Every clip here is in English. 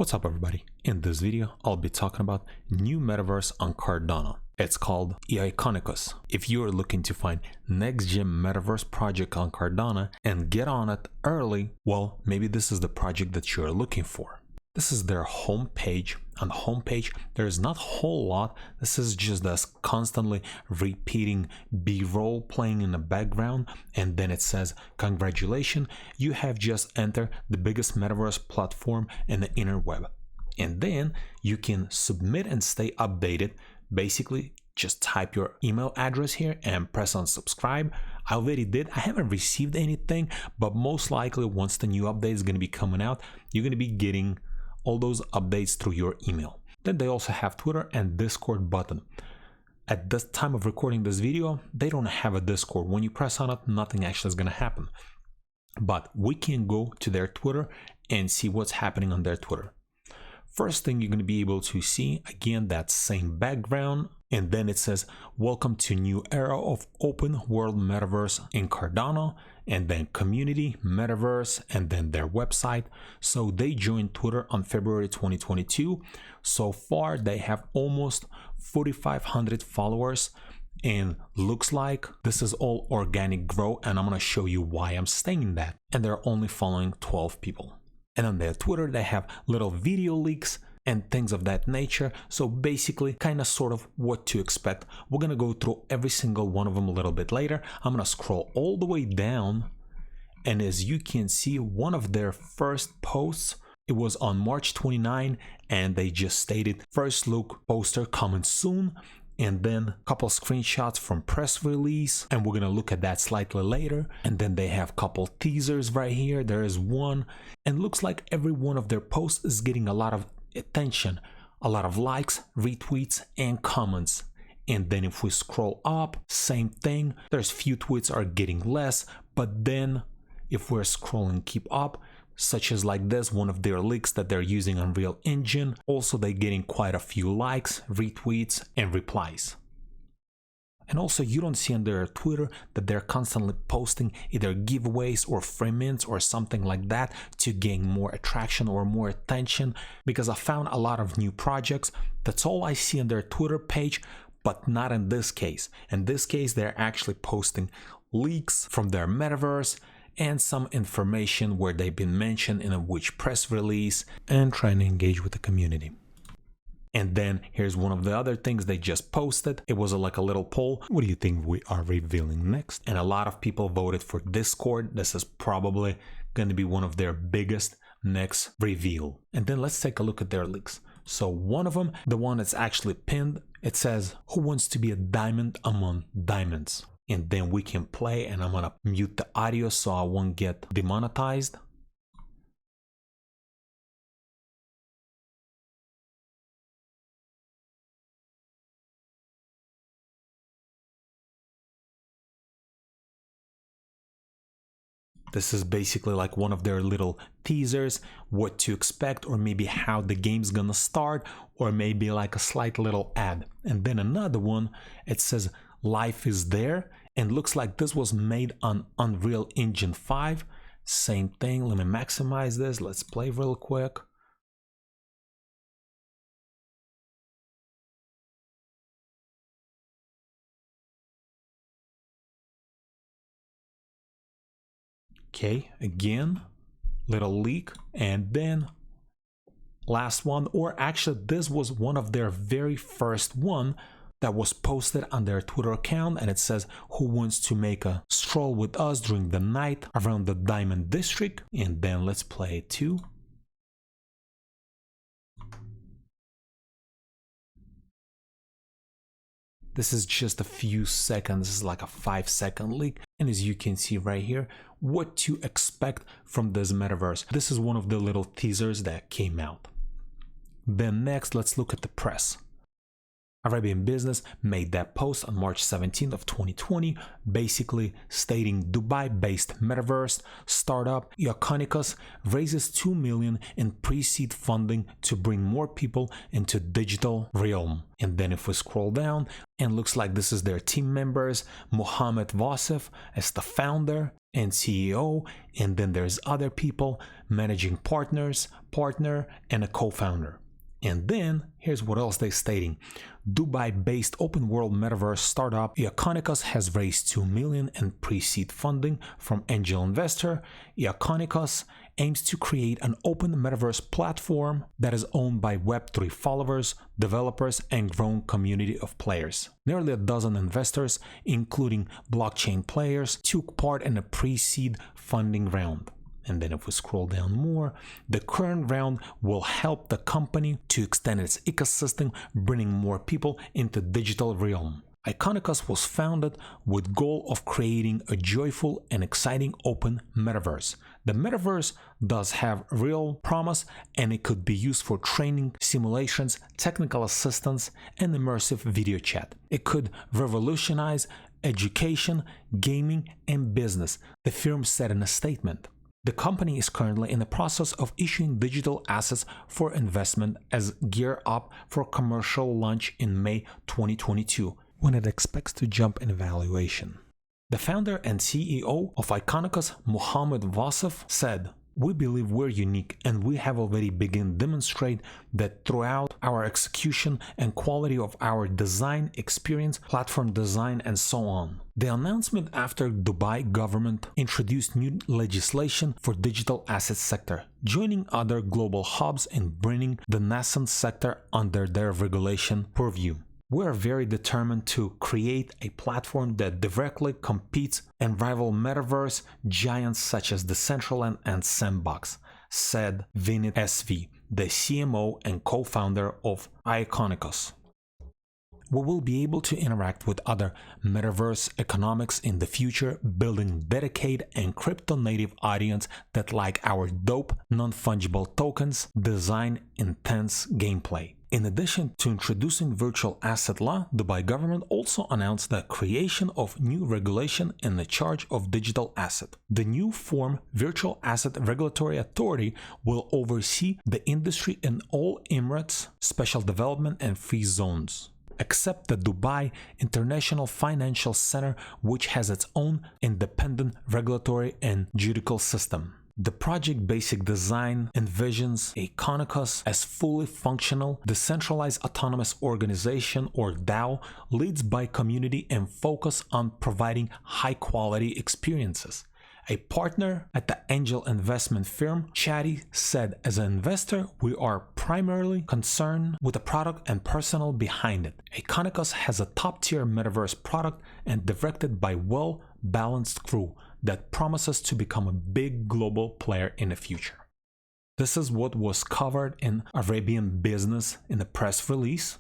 What's up everybody? In this video, I'll be talking about new metaverse on Cardano. It's called EIKONIKOS. If you're looking to find next-gen metaverse project on Cardano and get on it early, well, maybe this is the project that you're looking for. This is their homepage. On the homepage, there's not a whole lot. This is just us constantly repeating B-roll playing in the background, and then it says, congratulations, you have just entered the biggest metaverse platform in the interweb. And then you can submit and stay updated. Basically, just type your email address here and press on subscribe. I already did. I haven't received anything, but most likely once the new update is going to be coming out, you're going to be getting all those updates through your email. Then they also have Twitter and Discord button. At this time of recording this video, they don't have a Discord. When you press on it, nothing actually is going to happen. But we can go to their Twitter and see what's happening on their Twitter. First thing you're going to be able to see, again, that same background. And then it says, welcome to new era of open world metaverse in Cardano, and then community, metaverse, and then their website. So they joined Twitter on February 2022. So far, they have almost 4,500 followers, and looks like this is all organic growth. And I'm going to show you why I'm saying that. And they're only following 12 people. And on their Twitter, they have little video leaks and things of that nature. So basically, kind of sort of what to expect. We're going to go through every single one of them a little bit later. I'm going to scroll all the way down. And as you can see, one of their first posts, it was on March 29, and they just stated, first look poster coming soon. And then a couple screenshots from press release, and we're gonna look at that slightly later. And then they have a couple teasers right here. There is one, and looks like every one of their posts is getting a lot of attention, a lot of likes, retweets, and comments. And then if we scroll up, same thing. There's few tweets are getting less, but then if we're scrolling keep up, such as like this, one of their leaks that they're using Unreal Engine, also they're getting quite a few likes, retweets, and replies. And also you don't see on their Twitter that they're constantly posting either giveaways or free mints or something like that to gain more attraction or more attention, because I found a lot of new projects. That's all I see on their Twitter page, but not in this case. In this case, they're actually posting leaks from their metaverse and some information where they've been mentioned in which press release, and trying to engage with the community. And then here's one of the other things they just posted. It was like a little poll. What do you think we are revealing next? And a lot of people voted for Discord. This is probably going to be one of their biggest next reveal. And then let's take a look at their leaks. So one of them, the one that's actually pinned, it says, who wants to be a diamond among diamonds? And then we can play, and I'm gonna mute the audio so I won't get demonetized. This is basically like one of their little teasers, what to expect, or maybe how the game's gonna start, or maybe like a slight little ad. And then another one, it says life is there, and looks like this was made on Unreal Engine 5. Same thing. Let me maximize this. Let's play real quick. Okay, again, little leak, and then last one, or actually this was one of their very first one that was posted on their Twitter account, and it says, who wants to make a stroll with us during the night around the Diamond District? And then let's play it too. This is just a few seconds. This is like a 5-second leak. And as you can see right here, what to expect from this metaverse. This is one of the little teasers that came out. Then next, let's look at the press. Arabian Business made that post on March 17th of 2020, basically stating Dubai-based metaverse startup EIKONIKOS raises $2 million in pre-seed funding to bring more people into digital realm. And then if we scroll down, and looks like this is their team members, Mohammed Wasif as the founder, and CEO, and then there's other people, managing partners, partner, and a co-founder. And then, here's what else they're stating. Dubai-based open-world metaverse startup EIKONIKOS has raised $2 million in pre-seed funding from angel investor. EIKONIKOS aims to create an open metaverse platform that is owned by Web3 followers, developers, and growing community of players. Nearly a dozen investors, including blockchain players, took part in a pre-seed funding round. And then if we scroll down more, the current round will help the company to extend its ecosystem, bringing more people into digital realm. EIKONIKOS was founded with goal of creating a joyful and exciting open metaverse. The metaverse does have real promise, and it could be used for training, simulations, technical assistance, and immersive video chat. It could revolutionize education, gaming, and business, the firm said in a statement. The company is currently in the process of issuing digital assets for investment as gear up for commercial launch in May 2022, when it expects to jump in valuation. The founder and CEO of EIKONIKOS, Mohammed Wasif, said, "We believe we're unique, and we have already begun demonstrate that throughout our execution and quality of our design experience, platform design, and so on." The announcement after Dubai government introduced new legislation for digital assets sector, joining other global hubs in bringing the nascent sector under their regulation purview. We are very determined to create a platform that directly competes and rival metaverse giants such as Decentraland and Sandbox, said Vinit SV, the CMO and co-founder of EIKONIKOS. We will be able to interact with other metaverse economics in the future, building dedicated and crypto-native audience that like our dope, non-fungible tokens, design intense gameplay. In addition to introducing virtual asset law, Dubai government also announced the creation of new regulation in the charge of digital asset. The new form Virtual Asset Regulatory Authority will oversee the industry in all Emirates, special development and free zones, except the Dubai International Financial Center, which has its own independent regulatory and judicial system. The project basic design envisions EIKONIKOS as fully functional, decentralized autonomous organization or DAO, leads by community and focus on providing high quality experiences. A partner at the angel investment firm, Chatty, said, "As an investor, we are primarily concerned with the product and personnel behind it. EIKONIKOS has a top-tier metaverse product and directed by well-balanced crew that promises to become a big global player in the future." This is what was covered in Arabian Business in the press release.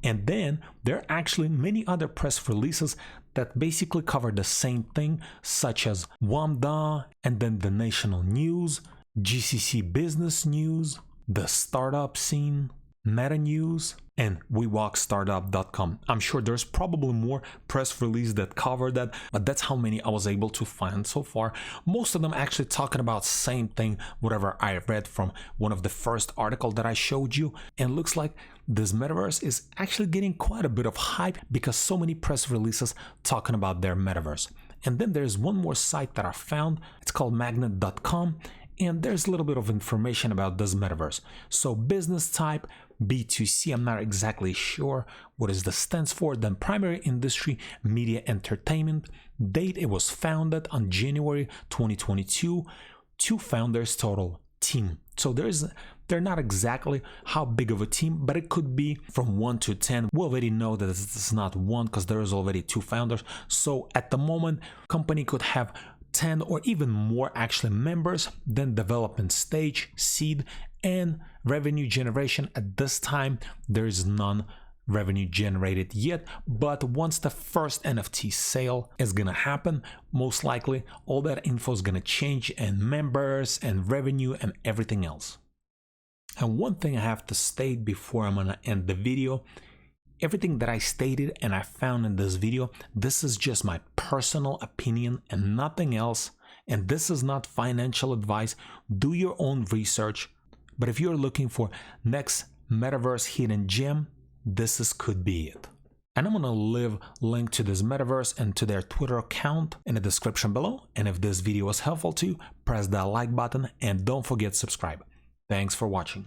And then there are actually many other press releases that basically cover the same thing, such as WAMDA, and then the National News, GCC Business News, the Startup Scene, Meta News, and WeWalkStartup.com. I'm sure there's probably more press releases that cover that, but that's how many I was able to find so far. Most of them actually talking about same thing, whatever I read from one of the first article that I showed you. And looks like this metaverse is actually getting quite a bit of hype because so many press releases talking about their metaverse. And then there's one more site that I found. It's called magnet.com. And there's a little bit of information about this metaverse. So business type, B2C, I'm not exactly sure what is the stands for. Then primary industry, media entertainment. Date, it was founded on January 2022. 2 founders total. Team. So they're not exactly how big of a team, but it could be from 1 to 10. We already know that it's not 1 because there is already 2 founders. So at the moment, company could have 10 or even more actually members. Then development stage, seed, and revenue generation. At this time, there is none revenue generated yet, but once the first NFT sale is gonna happen, most likely all that info is gonna change, and members and revenue and everything else. And one thing I have to state before I'm gonna end the video, everything that I stated and I found in this video, this is just my personal opinion and nothing else. And this is not financial advice. Do your own research. But if you're looking for next metaverse hidden gem, this could be it. And I'm gonna leave link to this metaverse and to their Twitter account in the description below. And if this video was helpful to you, press that like button and don't forget to subscribe. Thanks for watching.